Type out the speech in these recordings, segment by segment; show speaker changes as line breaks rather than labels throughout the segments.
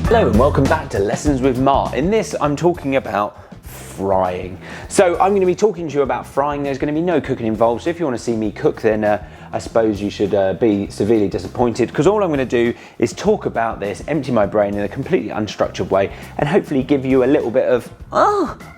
Hello and welcome back to Lessons with Mark. In this I'm talking about frying. So I'm going to be talking to you about frying. There's going to be no cooking involved, so if you want to see me cook then I suppose you should be severely disappointed, because all I'm going to do is talk about this, empty my brain in a completely unstructured way, and hopefully give you a little bit of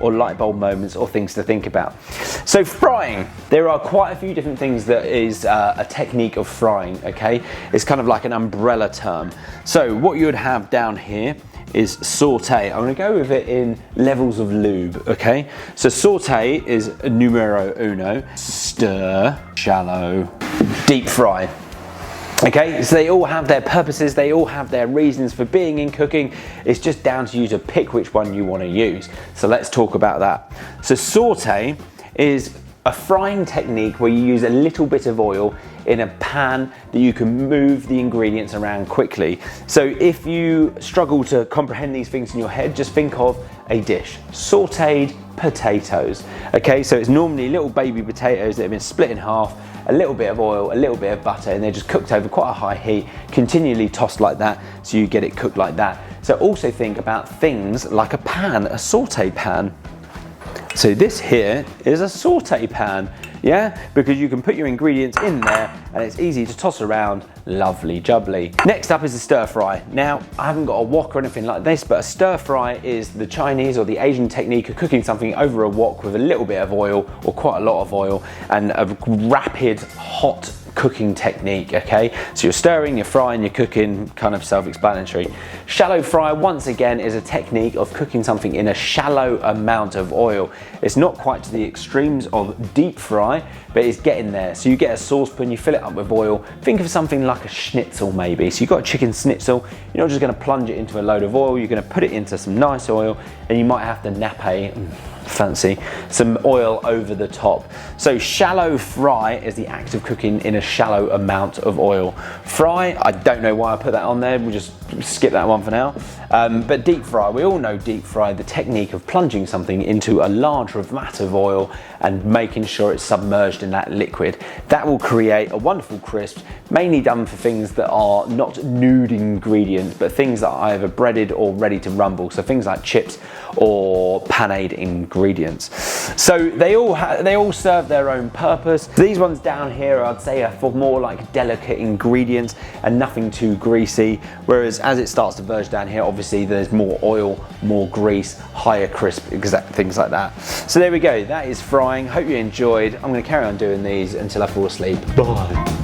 or light bulb moments or things to think about. So frying, there are quite a few different things that is a technique of frying, okay? It's kind of like an umbrella term. So what you would have down here is saute. I'm going to go with it in levels of lube, okay? So saute is numero uno, stir, shallow, deep fry. Okay, so they all have their purposes, they all have their reasons for being in cooking. It's just down to you to pick which one you want to use. So let's talk about that. So saute is a frying technique where you use a little bit of oil in a pan that you can move the ingredients around quickly. So if you struggle to comprehend these things in your head, just think of a dish, sauteed potatoes. Okay, so it's normally little baby potatoes that have been split in half, a little bit of oil, a little bit of butter, and they're just cooked over quite a high heat, continually tossed like that, so you get it cooked like that. So also think about things like a pan, a saute pan. So this here is a saute pan, yeah? Because you can put your ingredients in there and it's easy to toss around, lovely jubbly. Next up is a stir fry. Now, I haven't got a wok or anything like this, but a stir fry is the Chinese or the Asian technique of cooking something over a wok with a little bit of oil or quite a lot of oil and a rapid, hot cooking technique, okay? So you're stirring, you're frying, you're cooking, kind of self-explanatory. Shallow fry, once again, is a technique of cooking something in a shallow amount of oil. It's not quite to the extremes of deep fry, but it's getting there. So you get a saucepan, you fill it up with oil. Think of something like a schnitzel maybe. So you've got a chicken schnitzel, you're not just gonna plunge it into a load of oil, you're gonna put it into some nice oil, and you might have to nappe, fancy, some oil over the top. So shallow fry is the act of cooking in a shallow amount of oil. Fry, I don't know why I put that on there, we'll just skip that one for now. But deep fry, we all know deep fry, the technique of plunging something into a large vat of oil and making sure it's submerged in that liquid. That will create a wonderful crisp, mainly done for things that are not nude ingredients, but things that are either breaded or ready to rumble. So things like chips or panade ingredients. So they all serve their own purpose. These ones down here I'd say are for more like delicate ingredients and nothing too greasy, whereas as it starts to verge down here, obviously there's more oil, more grease, higher crisp, exact things like that. So there we go, that is frying. Hope you enjoyed. I'm going to carry on doing these until I fall asleep. Bye.